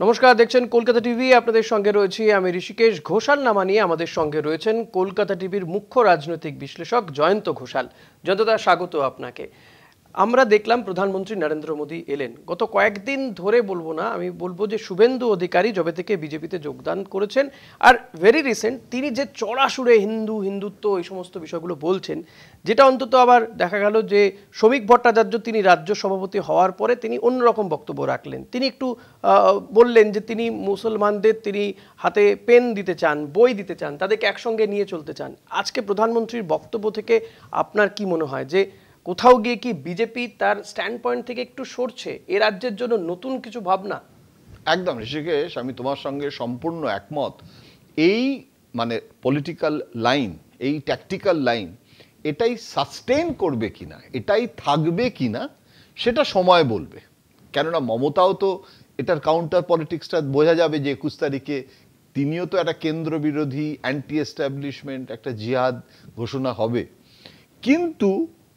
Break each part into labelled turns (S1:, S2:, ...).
S1: নমস্কার, দেখছেন কলকাতা টিভি। আপনাদের সঙ্গে রয়েছি আমি ঋষিকেশ ঘোষাল। নামা নিয়ে আমাদের সঙ্গে রয়েছেন কলকাতা টিভির মুখ্য রাজনৈতিক বিশ্লেষক জয়ন্ত ঘোষাল। জয়ন্তদা, স্বাগত আপনাকে। আমরা দেখলাম প্রধানমন্ত্রী নরেন্দ্র মোদী এলেন। গত কয়েকদিন ধরে বলবো না, আমি বলবো যে শুভেন্দু অধিকারী যবে থেকে বিজেপিতে যোগদান করেছেন আর ভেরি রিসেন্ট তিনি যে চড়া সুরে হিন্দুত্ব এই সমস্ত বিষয়গুলো বলছেন, যেটা অন্তত আবার দেখা গেল যে শ্রমিক ভট্টাচার্য তিনি রাজ্য সভাপতি হওয়ার পরে তিনি অন্যরকম বক্তব্য রাখলেন। তিনি একটু বললেন যে তিনি মুসলমানদের তিনি হাতে পেন দিতে চান, বই দিতে চান, তাদেরকে একসঙ্গে নিয়ে চলতে চান। আজকে প্রধানমন্ত্রীর বক্তব্য থেকে আপনার কি মনে হয় যে কোথাও গিয়ে কি বিজেপি তার স্ট্যান্ড পয়েন্ট থেকে একটু সরছে, এ রাজ্যের জন্য নতুন কিছু ভাবনা?
S2: একদম ঋষিকেশ, আমি তোমার সঙ্গে সম্পূর্ণ একমত। এই পলিটিক্যাল লাইন, এই ট্যাকটিক্যাল লাইন, এটাই সাস্টেইন করবে কিনা, এটাই থাকবে কিনা, সেটা সময় বলবে। কেননা মমতাও তো এটার কাউন্টার পলিটিক্সটা বোঝা যাবে যে 21 তারিখে তিনিও তো একটা কেন্দ্র বিরোধী অ্যান্টি এস্টাবলিশমেন্ট একটা জিহাদ ঘোষণা হবে। কিন্তু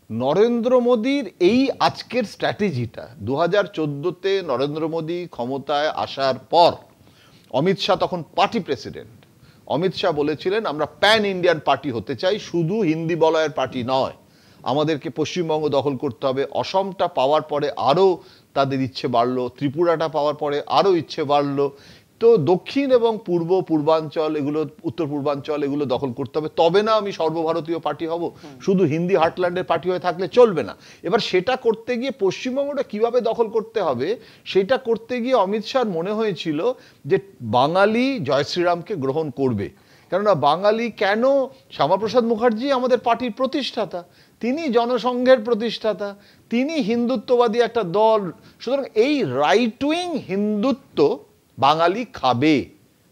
S2: নরেন্দ্র মোদীর এই আজকের স্ট্র্যাটেজিটা 2014-তে নরেন্দ্র মোদী ক্ষমতায় আসার পর, অমিত শাহ তখন পার্টি প্রেসিডেন্ট, অমিত শাহ বলেছিলেন আমরা প্যান ইন্ডিয়ান পার্টি হতে চাই, শুধু হিন্দি বলয়ের পার্টি নয়, আমাদেরকে পশ্চিমবঙ্গ দখল করতে হবে। অসমটা পাওয়ার পরে আরও তাদের ইচ্ছে বাড়লো, ত্রিপুরাটা পাওয়ার পরে আরও ইচ্ছে বাড়লো। তো দক্ষিণ এবং পূর্বাঞ্চল, এগুলো উত্তর পূর্বাঞ্চল, এগুলো দখল করতে হবে, তবে না আমি সর্বভারতীয় পার্টি হব। শুধু হিন্দি হার্টল্যান্ডের পার্টি হয়ে থাকলে চলবে না। এবার সেটা করতে গিয়ে পশ্চিমবঙ্গটা কিভাবে দখল করতে হবে, সেটা করতে গিয়ে অমিত শাহর মনে হয়েছিল যে বাঙালি জয় শ্রীরামকে গ্রহণ করবে। কেননা বাঙালি কেন, শ্যামাপ্রসাদ মুখার্জি আমাদের পার্টির প্রতিষ্ঠাতা, তিনি জনসংঘের প্রতিষ্ঠাতা, তিনি হিন্দুত্ববাদী একটা দল। সুতরাং এই রাইট উইং হিন্দুত্ব বাঙালি খাবে,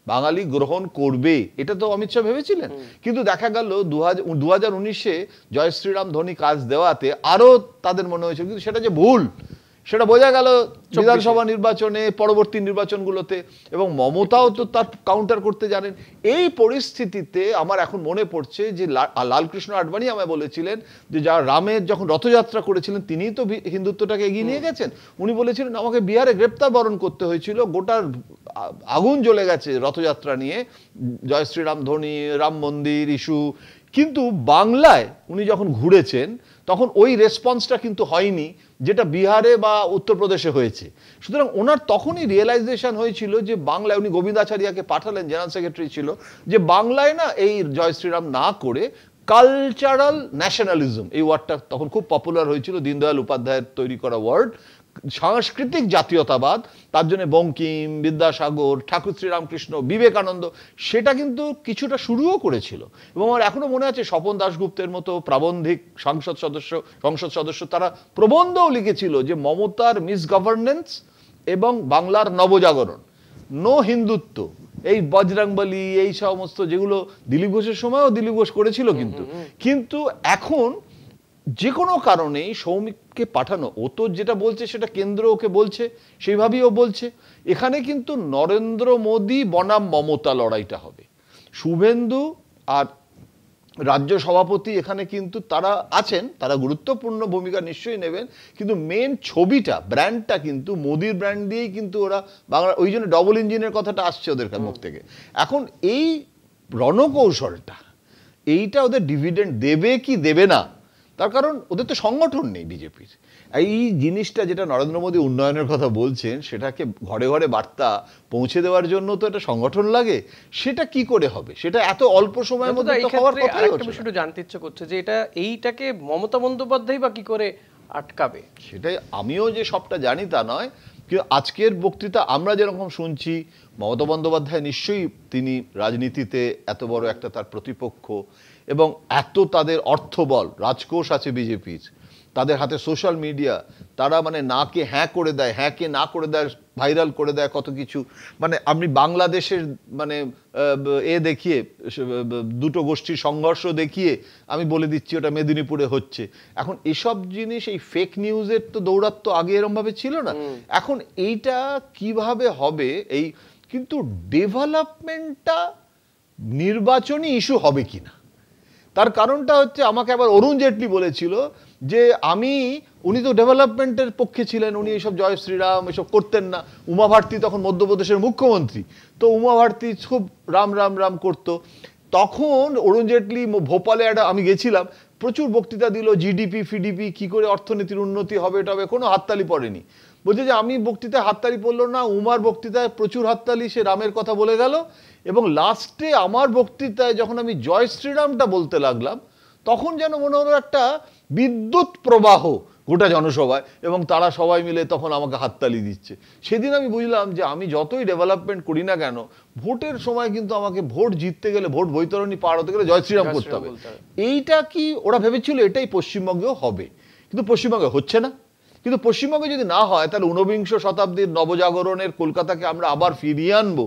S2: বাঙালি গ্রহণ করবে, এটা তো অমিত শাহ ভেবেছিলেন। কিন্তু দেখা গেল 2019-এ জয় শ্রীরাম ধ্বনি কাজ দেওয়াতে আরো তাদের মনে হয়েছিল, কিন্তু সেটা যে ভুল সেটা বোঝা গেল বিধানসভা নির্বাচনে, পরবর্তী নির্বাচনগুলোতে। এবং মমতাও তো তার কাউন্টার করতে জানেন। এই পরিস্থিতিতে আমার এখন মনে পড়ছে যে লালকৃষ্ণ আডবাণী আমায় বলেছিলেন যে যারা রামের যখন রথযাত্রা করেছিলেন তিনিই তো হিন্দুত্বটাকে এগিয়ে নিয়ে গেছেন। উনি বলেছিলেন আমাকে বিহারে গ্রেপ্তার বরণ করতে হয়েছিল, গোটা আগুন জ্বলে গেছে রথযাত্রা নিয়ে, জয় শ্রীরাম ধ্বনি, রাম মন্দির ইস্যু। কিন্তু বাংলায় উনি যখন ঘুরেছেন তখন ওই রেসপন্সটা কিন্তু হয়নি যেটা বিহারে বা উত্তরপ্রদেশে হয়েছে। সুতরাং ওনার তখনই রিয়েলাইজেশন হয়েছিল যে বাংলায়, উনি গোবিন্দাচারিয়াকে পাঠালেন, জেনারেল সেক্রেটারি ছিল, যে বাংলায় না এই জয় শ্রীরাম না করে কালচারাল ন্যাশনালিজম, এই ওয়ার্ডটা তখন খুব পপুলার হয়েছিল, দীনদয়াল উপাধ্যায়ের তৈরি করা ওয়ার্ড, সাংস্কৃতিক জাতীয়তাবাদ, তার জন্য বঙ্কিম, বিদ্যাসাগর, ঠাকুর শ্রীরামকৃষ্ণ, বিবেকানন্দ, সেটা কিন্তু কিছুটা শুরুও করেছিল। এবং আমার এখনো মনে আছে স্বপন দাশগুপ্তের মতো প্রাবন্ধিক সংসদ সদস্য তারা প্রবন্ধও লিখেছিল যে মমতার মিসগভর্নেন্স এবং বাংলার নবজাগরণ, নো হিন্দুত্ব, এই বজরংবলী, এই সমস্ত যেগুলো দিলীপ ঘোষের সময়ও দিলীপ ঘোষ করেছিল। কিন্তু এখন যে কোনো কারণেই সৌমিককে পাঠানো, ও তো যেটা বলছে সেটা কেন্দ্র ওকে বলছে, সেইভাবেই ও বলছে। এখানে কিন্তু নরেন্দ্র মোদী বনাম মমতা লড়াইটা হবে। শুভেন্দু আর রাজ্য সভাপতি এখানে কিন্তু তারা আছেন, তারা গুরুত্বপূর্ণ ভূমিকা নিশ্চয়ই নেবেন, কিন্তু মেন ছবিটা, ব্র্যান্ডটা কিন্তু মোদির ব্র্যান্ড দিয়েই কিন্তু ওরা বাংলা, ওই জন্য ডবল ইঞ্জিনের কথাটা আসছে ওদের মুখ থেকে। এখন এই রণকৌশলটা, এইটা ওদের ডিভিডেন্ড দেবে কি দেবে না, তার কারণ ওদের তো সংগঠন নেই বিজেপির। এই জিনিসটা যেটা নরেন্দ্র মোদী উন্নয়নের কথা বলছেন, সেটাকে ঘরে ঘরে বার্তা পৌঁছে দেওয়ার জন্য তো একটা সংগঠন লাগে। সেটা কি করে হবে, সেটা এত অল্প সময়ের মধ্যে তো হওয়ার কথা।
S1: একটা বিষয় জানতে ইচ্ছে করছে যে এটা, এইটাকে মমতা বন্দ্যোপাধ্যায় বা কি করে আটকাবে?
S2: সেটাই, আমিও যে সবটা জানি তা নয়, কিন্তু আজকের বক্তৃতা আমরা যেরকম শুনছি, মমতা বন্দ্যোপাধ্যায় নিশ্চয়ই তিনি রাজনীতিতে এত বড় একটা তার প্রতিপক্ষ, এবং এত তাদের অর্থবল, রাজকোষ আছে বিজেপির, তাদের হাতে সোশ্যাল মিডিয়া, তারা নাকে হ্যাঁ করে দেয়, হ্যাঁকে না করে দেয়, ভাইরাল করে দেয় কত কিছু। আপনি বাংলাদেশের দেখিয়ে, দুটো গোষ্ঠীর সংঘর্ষ দেখিয়ে আমি বলে দিচ্ছি ওটা মেদিনীপুরে হচ্ছে। এখন এসব জিনিস, এই ফেক নিউজের তো দৌরাত্ম্য আগে এরমভাবে ছিল না। এখন এইটা কিভাবে হবে, এই কিন্তু ডেভেলপমেন্টটা নির্বাচনী ইস্যু হবে কিনা, তার কারণটা হচ্ছে আমাকে আবার অরুণ জেটলি বলেছিল যে উনি তো ডেভেলপমেন্টের পক্ষে ছিলেন, উনি এইসব জয় শ্রীরাম এসব করতেন না। উমা ভারতী তখন মধ্যপ্রদেশের মুখ্যমন্ত্রী, তো উমা ভারতী খুব রাম রাম রাম করতো। তখন অরুণ জেটলি ভোপালে আমি গেছিলাম, প্রচুর বক্তৃতা দিল, জিডিপি ফিডিপি কি করে অর্থনীতির উন্নতি হবে, এটা হবে, কোনো হাততালি পড়েনি। বলছে যে আমি বক্তৃতায় হাততালি পড়লো না, উমার বক্তৃতায় প্রচুর হাততালি, সে রামের কথা বলে গেল। এবং লাস্টে আমার বক্তৃতায় যখন আমি জয় শ্রীরামটা বলতে লাগলাম, তখন যেন মনে হলো একটা বিদ্যুৎ প্রবাহ গোটা জনসভায়, এবং তারা সবাই মিলে তখন আমাকে হাততালি দিচ্ছে। সেদিন আমি বুঝলাম যে আমি যতই ডেভেলপমেন্ট করি না কেন, ভোটের সময় কিন্তু আমাকে ভোট জিততে গেলে, ভোট বৈতরণী পার হতে গেলে জয় শ্রীরাম করতে হবে। এইটা কি ওরা ভেবেছিল এটাই পশ্চিমবঙ্গেও হবে, কিন্তু পশ্চিমবঙ্গে হচ্ছে না। কিন্তু পশ্চিমবঙ্গে যদি না হয়, তাহলে ঊনবিংশ শতাব্দীর নবজাগরণের কলকাতাকে আমরা আবার ফিরিয়ে আনবো,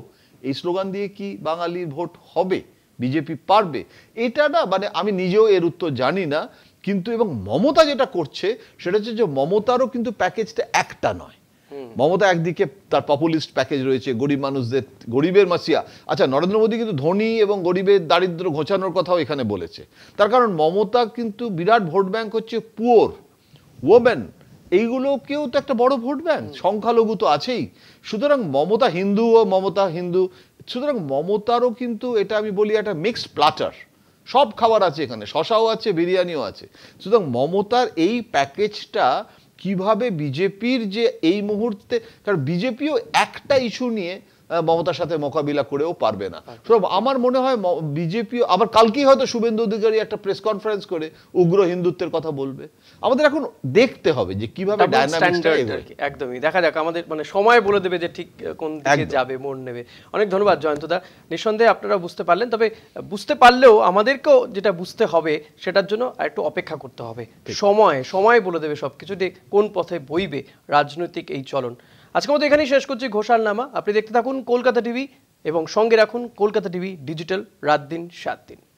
S2: এই স্লোগান দিয়ে কি বাঙালির ভোট হবে? বিজেপি পারবে? এটা না, মানে আমি নিজেও এর উত্তর জানি না। কিন্তু এবং মমতা যেটা করছে সেটা হচ্ছে যে মমতারও কিন্তু প্যাকেজটা একটা নয়। মমতা একদিকে তার পপুলিস্ট প্যাকেজ রয়েছে, গরিব মানুষদের, গরিবের মাসিয়া। আচ্ছা, নরেন্দ্র মোদী কিন্তু ধনী এবং গরিবের দারিদ্র ঘোচানোর কথাও এখানে বলেছে। তার কারণ মমতা কিন্তু বিরাট ভোট ব্যাংক হচ্ছে পুয়ার, ওমেন, এইগুলোকেও তো একটা বড় ভোট ব্যাংক, সংখ্যালঘু তো আছেই। সুতরাং মমতা হিন্দু, সুতরাং মমতারও কিন্তু এটা আমি বলি একটা মিক্সড প্ল্যাটার, সব খাবার আছে এখানে, শশাও আছে, বিরিয়ানিও আছে। সুতরাং মমতার এই প্যাকেজটা কিভাবে বিজেপির যে এই মুহূর্তে, কারণ বিজেপিও একটা ইস্যু নিয়ে মমতার সাথে মোকাবিলা করেও পারবে না। আমার মনে হয় বিজেপি আবার কালকেই হয়তো শুভেন্দু অধিকারী একটা প্রেস কনফারেন্স করে উগ্র হিন্দুত্বের কথা বলবে। আমাদের এখন দেখতে হবে যে কিভাবে ডায়নামিক্সটা এগোয়।
S1: একদমই দেখা যাক, আমাদের মানে সময় বলে দেবে যে ঠিক কোন দিকে যাবে, মোড় নেবে। অনেক ধন্যবাদ জয়ন্তদা। নিঃসন্দেহে আপনারা বুঝতে পারলেন, তবে বুঝতে পারলেও আমাদেরকেও যেটা বুঝতে হবে সেটার জন্য একটু অপেক্ষা করতে হবে। সময় বলে দেবে সবকিছু, যে কোন পথে বইবে রাজনৈতিক এই চলন। আজকের মতো এখানেই শেষ করছি ঘোষালনামা। আপনি দেখতে থাকুন কলকাতা টিভি এবং সঙ্গে রাখুন কলকাতা টিভি ডিজিটাল, রাত দিন 7 দিন।